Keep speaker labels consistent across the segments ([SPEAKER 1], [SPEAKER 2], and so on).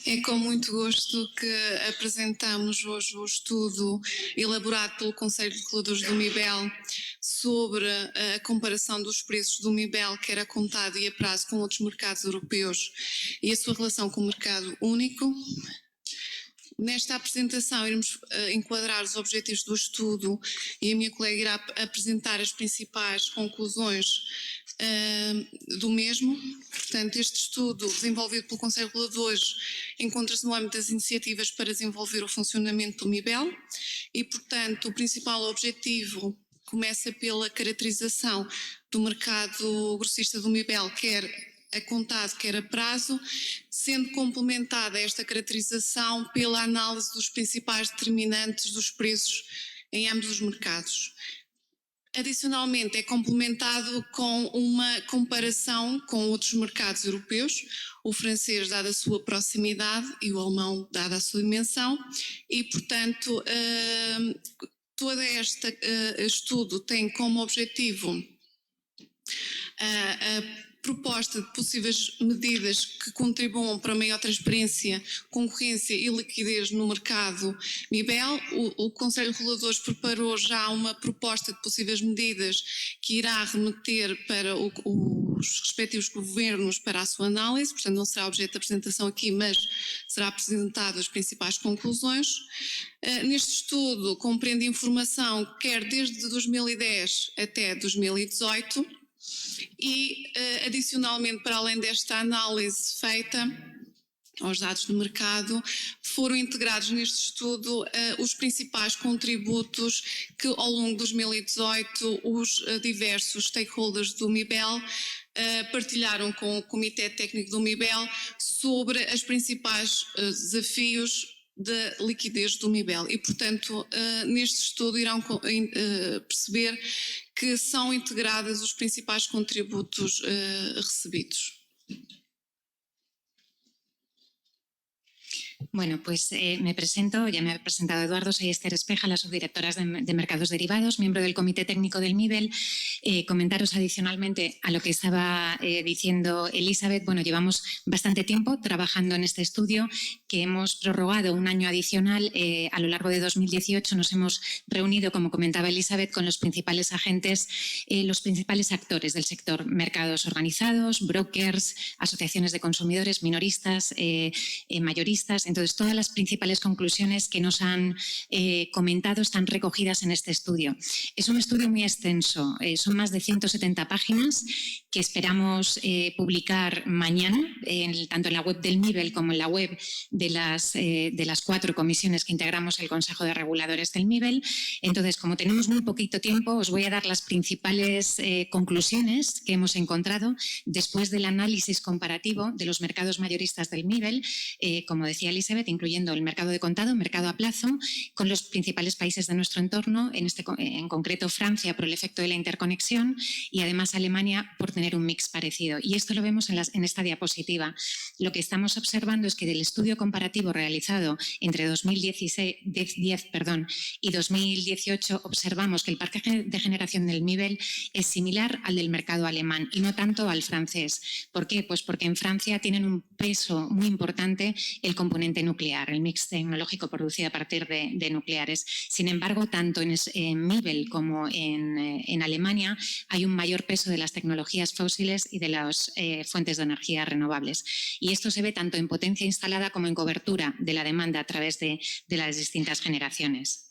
[SPEAKER 1] É com muito gosto que apresentamos hoje o estudo elaborado pelo Conselho de Reguladores do MIBEL sobre a comparação dos preços do MIBEL, quer a contado e a prazo, com outros mercados europeus e a sua relação com o mercado único. Nesta apresentação iremos enquadrar os objetivos do estudo e a minha colega irá apresentar as principais conclusões do mesmo. Portanto, este estudo desenvolvido pelo Conselho de Reguladores encontra-se no âmbito das iniciativas para desenvolver o funcionamento do MIBEL e, portanto, o principal objetivo começa pela caracterização do mercado grossista do MIBEL, quer a contado, quer a prazo, sendo complementada esta caracterização pela análise dos principais determinantes dos preços em ambos os mercados. Adicionalmente, é complementado com uma comparação com outros mercados europeus, o francês, dada a sua proximidade, e o alemão, dada a sua dimensão, e, portanto, todo este estudo tem como objetivo a proposta de possíveis medidas que contribuam para maior transparência, concorrência e liquidez no mercado MIBEL. O Conselho de Reguladores preparou já uma proposta de possíveis medidas que irá remeter para os respectivos governos para a sua análise, portanto não será objeto de apresentação aqui, mas será apresentado as principais conclusões. Neste estudo compreende informação quer desde 2010 até 2018, e, adicionalmente, para além desta análise feita aos dados do mercado, foram integrados neste estudo os principais contributos que, ao longo de 2018, os diversos stakeholders do MIBEL partilharam com o Comitê Técnico do MIBEL sobre os principais desafios da liquidez do MIBEL e, portanto, neste estudo irão perceber que são integrados os principais contributos recebidos.
[SPEAKER 2] Bueno, pues me presento, ya me ha presentado Eduardo, soy Esther Espeja, la subdirectora de Mercados Derivados, miembro del Comité Técnico del MIBEL. Comentaros adicionalmente a lo que estaba diciendo Elizabeth, bueno, llevamos bastante tiempo trabajando en este estudio que hemos prorrogado un año adicional. A lo largo de 2018 nos hemos reunido, como comentaba Elizabeth, con los principales agentes, los principales actores del sector, mercados organizados, brokers, asociaciones de consumidores, minoristas, mayoristas. Entonces, todas las principales conclusiones que nos han comentado están recogidas en este estudio. Es un estudio muy extenso, son más de 170 páginas que esperamos publicar mañana, tanto en la web del MIBEL como en la web de las 4 comisiones que integramos el Consejo de Reguladores del MIBEL. Entonces, como tenemos muy poquito tiempo, os voy a dar las principales conclusiones que hemos encontrado después del análisis comparativo de los mercados mayoristas del MIBEL, como decía Elizabeth, incluyendo el mercado de contado, mercado a plazo, con los principales países de nuestro entorno, en concreto Francia por el efecto de la interconexión y además Alemania por tener un mix parecido. Y esto lo vemos en esta diapositiva. Lo que estamos observando es que del estudio comparativo realizado entre 2010 y 2018 observamos que el parque de generación del MIBEL es similar al del mercado alemán y no tanto al francés. ¿Por qué? Pues porque en Francia tienen un peso muy importante el componente nuclear, el mix tecnológico producido a partir de nucleares. Sin embargo, tanto en MIBEL como en Alemania hay un mayor peso de las tecnologías fósiles y de las fuentes de energía renovables. Y esto se ve tanto en potencia instalada como en cobertura de la demanda a través de las distintas generaciones.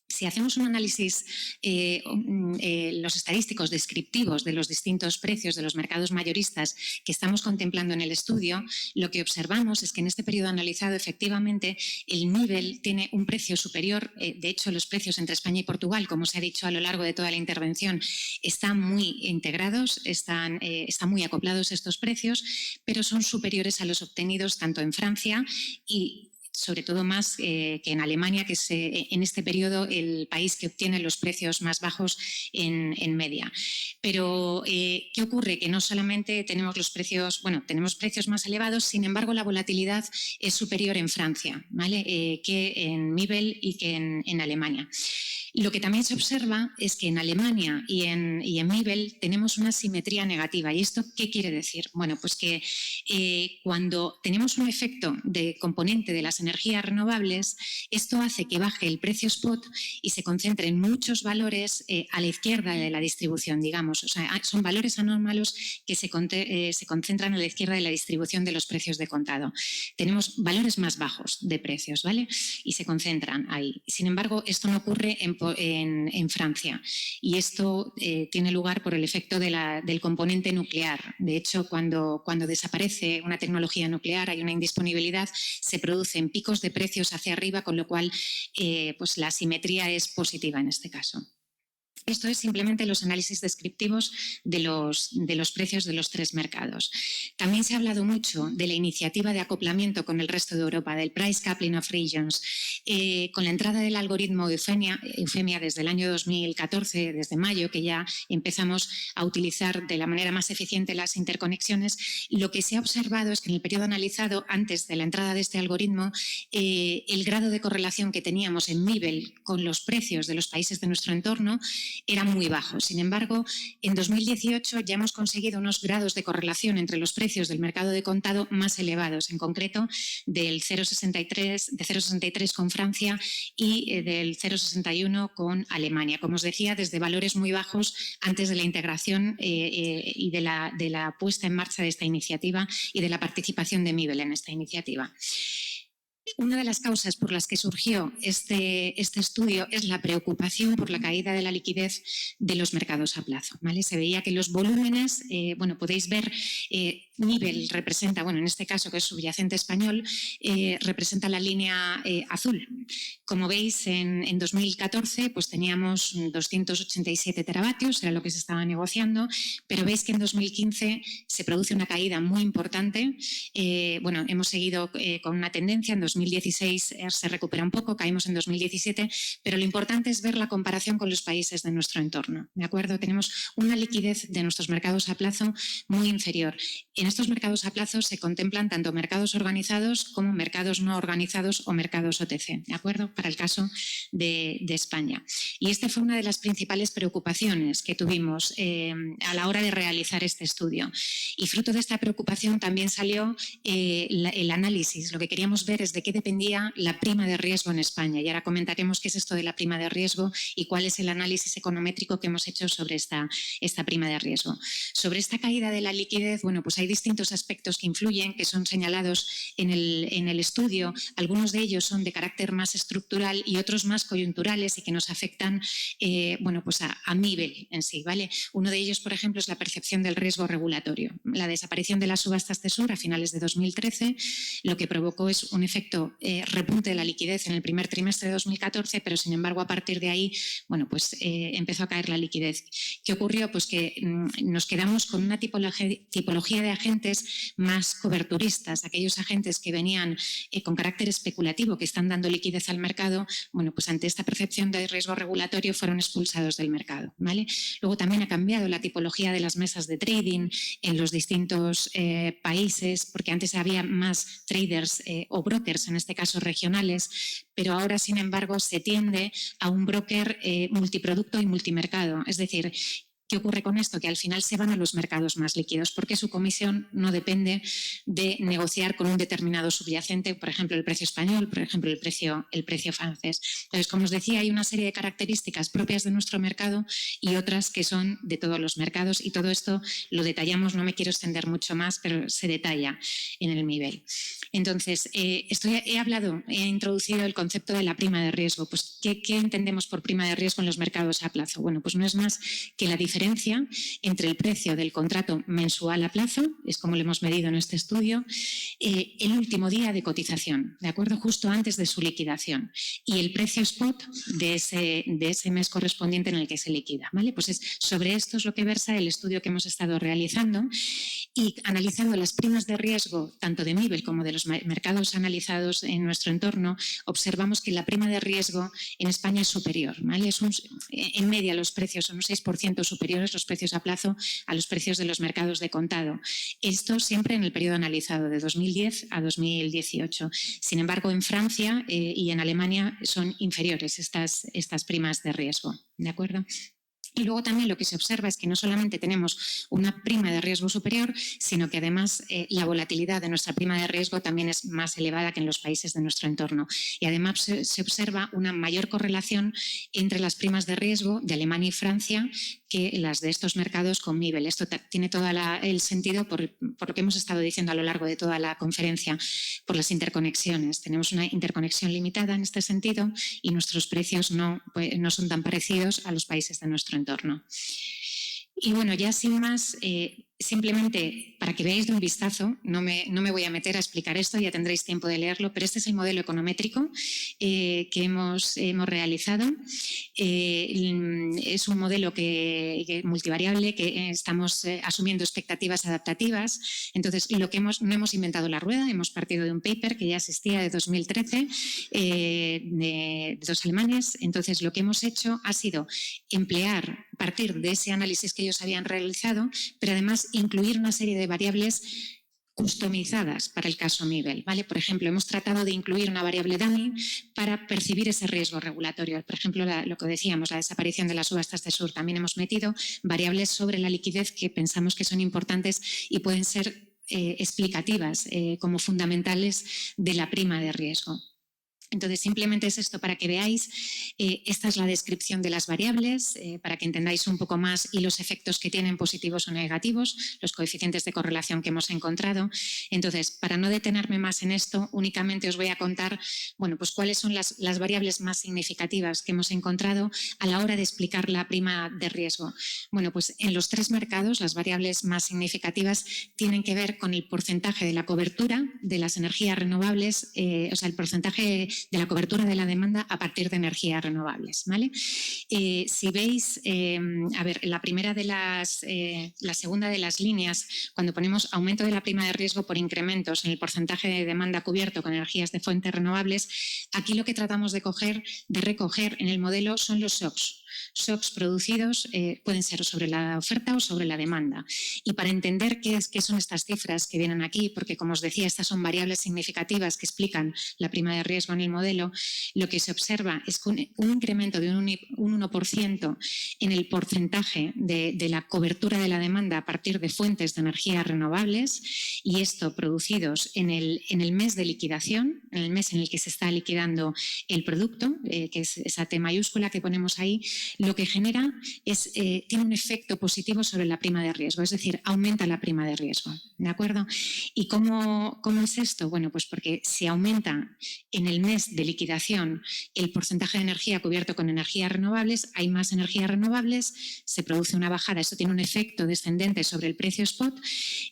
[SPEAKER 2] Si hacemos un análisis, los estadísticos descriptivos de los distintos precios de los mercados mayoristas que estamos contemplando en el estudio, lo que observamos es que en este periodo analizado efectivamente el MIBEL tiene un precio superior. De hecho, los precios entre España y Portugal, como se ha dicho a lo largo de toda la intervención, están muy integrados, están muy acoplados estos precios, pero son superiores a los obtenidos tanto en Francia y sobre todo más que en Alemania, que es en este periodo el país que obtiene los precios más bajos en media. Pero, ¿qué ocurre? Que no solamente tenemos los precios, tenemos precios más elevados, sin embargo, la volatilidad es superior en Francia, ¿vale? Que en MIBEL y que en Alemania. Lo que también se observa es que en Alemania y en MIBEL tenemos una simetría negativa. ¿Y esto qué quiere decir? Bueno, pues que cuando tenemos un efecto de componente de las energías renovables, esto hace que baje el precio spot y se concentre en muchos valores a la izquierda de la distribución, digamos. O sea, son valores anómalos que se concentran a la izquierda de la distribución de los precios de contado. Tenemos valores más bajos de precios, ¿vale? Y se concentran ahí. Sin embargo, esto no ocurre en Francia y esto tiene lugar por el efecto del componente nuclear. De hecho, cuando desaparece una tecnología nuclear, hay una indisponibilidad, se producen picos de precios hacia arriba, con lo cual pues la asimetría es positiva en este caso. Esto es simplemente los análisis descriptivos de los precios de los tres mercados. También se ha hablado mucho de la iniciativa de acoplamiento con el resto de Europa, del Price Coupling of Regions. Con la entrada del algoritmo Eufemia desde el año 2014, desde mayo, que ya empezamos a utilizar de la manera más eficiente las interconexiones, lo que se ha observado es que en el periodo analizado, antes de la entrada de este algoritmo, el grado de correlación que teníamos en MIBEL con los precios de los países de nuestro entorno era muy bajo. Sin embargo, en 2018 ya hemos conseguido unos grados de correlación entre los precios del mercado de contado más elevados, en concreto del 0,63 con Francia y del 0,61 con Alemania. Como os decía, desde valores muy bajos antes de la integración y de la puesta en marcha de esta iniciativa y de la participación de MIBEL en esta iniciativa. Una de las causas por las que surgió este estudio es la preocupación por la caída de la liquidez de los mercados a plazo, ¿vale? Se veía que los volúmenes, podéis ver, MIBEL representa, en este caso que es subyacente español, representa la línea azul. Como veis, en 2014 pues teníamos 287 teravatios, era lo que se estaba negociando, pero veis que en 2015 se produce una caída muy importante. Hemos seguido con una tendencia. En 2016 se recupera un poco, caímos en 2017, pero lo importante es ver la comparación con los países de nuestro entorno, ¿de acuerdo? Tenemos una liquidez de nuestros mercados a plazo muy inferior. En estos mercados a plazo se contemplan tanto mercados organizados como mercados no organizados o mercados OTC, ¿de acuerdo? Para el caso de España. Y esta fue una de las principales preocupaciones que tuvimos a la hora de realizar este estudio. Y fruto de esta preocupación también salió el análisis. Lo que queríamos ver es de qué dependía la prima de riesgo en España. Y ahora comentaremos qué es esto de la prima de riesgo y cuál es el análisis econométrico que hemos hecho sobre esta prima de riesgo. Sobre esta caída de la liquidez, pues hay distintos aspectos que influyen, que son señalados en el estudio. Algunos de ellos son de carácter más estructural y otros más coyunturales y que nos afectan a MIBEL en sí, ¿vale? Uno de ellos, por ejemplo, es la percepción del riesgo regulatorio. La desaparición de las subastas Tesur a finales de 2013 lo que provocó es un efecto repunte de la liquidez en el primer trimestre de 2014, pero sin embargo a partir de ahí empezó a caer la liquidez. ¿Qué ocurrió? Pues que nos quedamos con una tipología de agentes más coberturistas, aquellos agentes que venían con carácter especulativo, que están dando liquidez al mercado, pues ante esta percepción de riesgo regulatorio fueron expulsados del mercado, ¿vale? Luego también ha cambiado la tipología de las mesas de trading en los distintos países, porque antes había más traders o brokers, en este caso regionales, pero ahora, sin embargo, se tiende a un broker multiproducto y multimercado. Es decir, ¿qué ocurre con esto? Que al final se van a los mercados más líquidos porque su comisión no depende de negociar con un determinado subyacente, por ejemplo, el precio español, por ejemplo, el precio francés. Entonces, como os decía, hay una serie de características propias de nuestro mercado y otras que son de todos los mercados, y todo esto lo detallamos, no me quiero extender mucho más, pero se detalla en el MIBEL. Entonces, he introducido el concepto de la prima de riesgo. Pues, ¿qué entendemos por prima de riesgo en los mercados a plazo? Pues no es más que la diferencia entre el precio del contrato mensual a plazo, es como lo hemos medido en este estudio, el último día de cotización, ¿de acuerdo? Justo antes de su liquidación, y el precio spot de ese mes correspondiente en el que se liquida, ¿vale? Pues sobre esto es lo que versa el estudio que hemos estado realizando, y analizando las primas de riesgo tanto de MIBEL como de los mercados analizados en nuestro entorno, observamos que la prima de riesgo en España es superior, ¿vale? En media los precios son un 6% superior superiores los precios a plazo a los precios de los mercados de contado. Esto siempre en el periodo analizado, de 2010 a 2018. Sin embargo, en Francia y en Alemania son inferiores estas primas de riesgo. ¿De acuerdo? Y luego también lo que se observa es que no solamente tenemos una prima de riesgo superior, sino que además la volatilidad de nuestra prima de riesgo también es más elevada que en los países de nuestro entorno. Y además se observa una mayor correlación entre las primas de riesgo de Alemania y Francia que las de estos mercados con MIBEL. Esto tiene todo el sentido por lo que hemos estado diciendo a lo largo de toda la conferencia, por las interconexiones. Tenemos una interconexión limitada en este sentido y nuestros precios no son tan parecidos a los países de nuestro entorno. Y bueno, ya sin más, simplemente para que veáis de un vistazo, no me voy a meter a explicar esto, ya tendréis tiempo de leerlo, pero este es el modelo econométrico que hemos realizado. Es un modelo multivariable que estamos asumiendo expectativas adaptativas. Entonces, no hemos inventado la rueda, hemos partido de un paper que ya existía de 2013 de dos alemanes. Entonces, lo que hemos hecho ha sido partir de ese análisis que ellos habían realizado, pero además incluir una serie de variables customizadas para el caso MIBEL, ¿vale? Por ejemplo, hemos tratado de incluir una variable dummy para percibir ese riesgo regulatorio. Por ejemplo, lo que decíamos, la desaparición de las subastas de sur. También hemos metido variables sobre la liquidez que pensamos que son importantes y pueden ser explicativas como fundamentales de la prima de riesgo. Entonces, simplemente es esto para que veáis. Esta es la descripción de las variables, para que entendáis un poco más y los efectos que tienen positivos o negativos, los coeficientes de correlación que hemos encontrado. Entonces, para no detenerme más en esto, únicamente os voy a contar, bueno, pues cuáles son las variables más significativas que hemos encontrado a la hora de explicar la prima de riesgo. Bueno, pues en los tres mercados las variables más significativas tienen que ver con el porcentaje de la cobertura de las energías renovables, o sea, el porcentaje de la cobertura de la demanda a partir de energías renovables, ¿vale? Si veis, la segunda de las líneas, cuando ponemos aumento de la prima de riesgo por incrementos en el porcentaje de demanda cubierto con energías de fuentes renovables, aquí lo que tratamos de recoger en el modelo son los shocks. Shocks producidos pueden ser sobre la oferta o sobre la demanda. Y para entender qué son estas cifras que vienen aquí, porque como os decía, estas son variables significativas que explican la prima de riesgo en el modelo, lo que se observa es que un incremento de un 1% en el porcentaje de la cobertura de la demanda a partir de fuentes de energías renovables, y esto producidos en el mes de liquidación, en el mes en el que se está liquidando el producto, que es esa T mayúscula que ponemos ahí, lo que genera tiene un efecto positivo sobre la prima de riesgo, es decir, aumenta la prima de riesgo, ¿de acuerdo? ¿Y cómo es esto? Bueno, pues porque si aumenta en el mes de liquidación el porcentaje de energía cubierto con energías renovables, hay más energías renovables, se produce una bajada, esto tiene un efecto descendente sobre el precio spot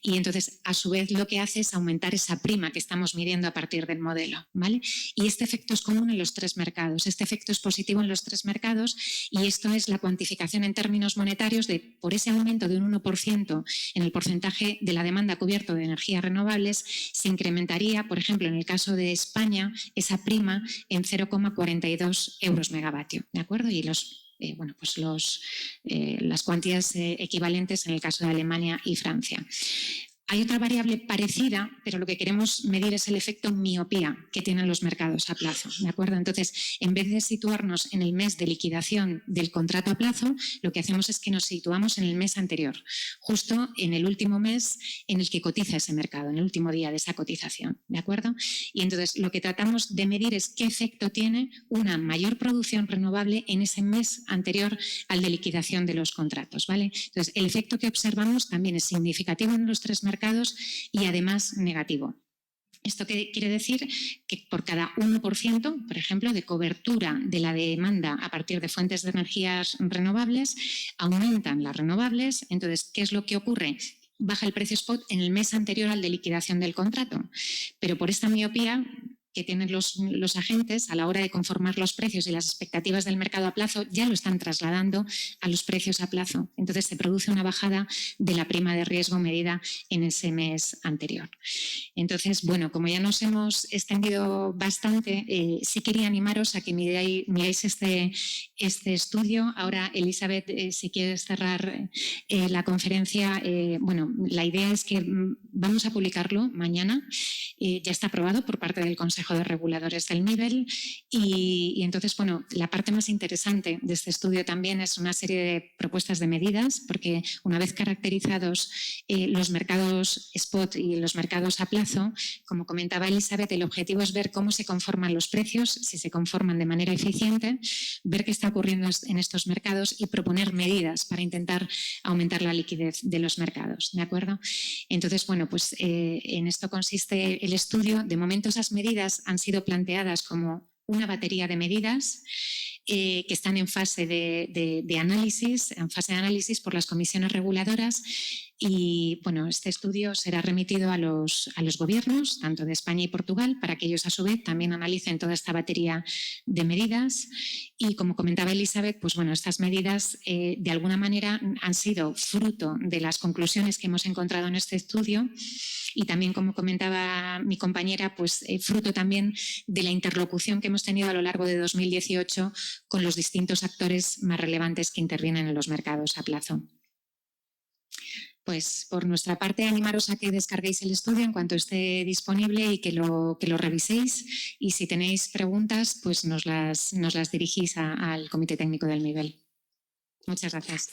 [SPEAKER 2] y entonces a su vez lo que hace es aumentar esa prima que estamos midiendo a partir del modelo, ¿vale? Y este efecto es común en los tres mercados, este efecto es positivo en los tres mercados y esto es la cuantificación en términos monetarios de por ese aumento de un 1% en el porcentaje de la demanda cubierto de energías renovables se incrementaría, por ejemplo, en el caso de España, esa prima en 0,42 euros megavatio, ¿de acuerdo? Y las cuantías equivalentes en el caso de Alemania y Francia. Hay otra variable parecida, pero lo que queremos medir es el efecto miopía que tienen los mercados a plazo, ¿de acuerdo? Entonces, en vez de situarnos en el mes de liquidación del contrato a plazo, lo que hacemos es que nos situamos en el mes anterior, justo en el último mes en el que cotiza ese mercado, en el último día de esa cotización, ¿de acuerdo? Y entonces, lo que tratamos de medir es qué efecto tiene una mayor producción renovable en ese mes anterior al de liquidación de los contratos, ¿vale? Entonces, el efecto que observamos también es significativo en los tres mercados y además negativo. Esto quiere decir que por cada 1%, por ejemplo, de cobertura de la demanda a partir de fuentes de energías renovables, aumentan las renovables. Entonces, ¿qué es lo que ocurre? Baja el precio spot en el mes anterior al de liquidación del contrato. Pero por esta miopía que tienen los agentes a la hora de conformar los precios y las expectativas del mercado a plazo ya lo están trasladando a los precios a plazo. Entonces se produce una bajada de la prima de riesgo medida en ese mes anterior. Entonces, bueno, como ya nos hemos extendido bastante, sí quería animaros a que miráis este estudio. Ahora, Elizabeth, si quieres cerrar la conferencia, bueno, la idea es que vamos a publicarlo mañana. Ya está aprobado por parte del Consejo de Reguladores del MIBEL y entonces, bueno, la parte más interesante de este estudio también es una serie de propuestas de medidas, porque una vez caracterizados los mercados spot y los mercados a plazo, como comentaba Elizabeth, el objetivo es ver cómo se conforman los precios, si se conforman de manera eficiente, ver qué está ocurriendo en estos mercados y proponer medidas para intentar aumentar la liquidez de los mercados, ¿de acuerdo? Entonces, bueno, pues en esto consiste el estudio. De momento esas medidas han sido planteadas como una batería de medidas que están en fase de análisis por las comisiones reguladoras y bueno, este estudio será remitido a los gobiernos, tanto de España y Portugal, para que ellos a su vez también analicen toda esta batería de medidas y como comentaba Elizabeth, pues bueno, estas medidas de alguna manera han sido fruto de las conclusiones que hemos encontrado en este estudio y también, como comentaba mi compañera, pues fruto también de la interlocución que hemos tenido a lo largo de 2018 con los distintos actores más relevantes que intervienen en los mercados a plazo. Pues por nuestra parte, animaros a que descarguéis el estudio en cuanto esté disponible y que lo reviséis. Y si tenéis preguntas, pues nos las dirigís al Comité Técnico del MIBEL. Muchas gracias.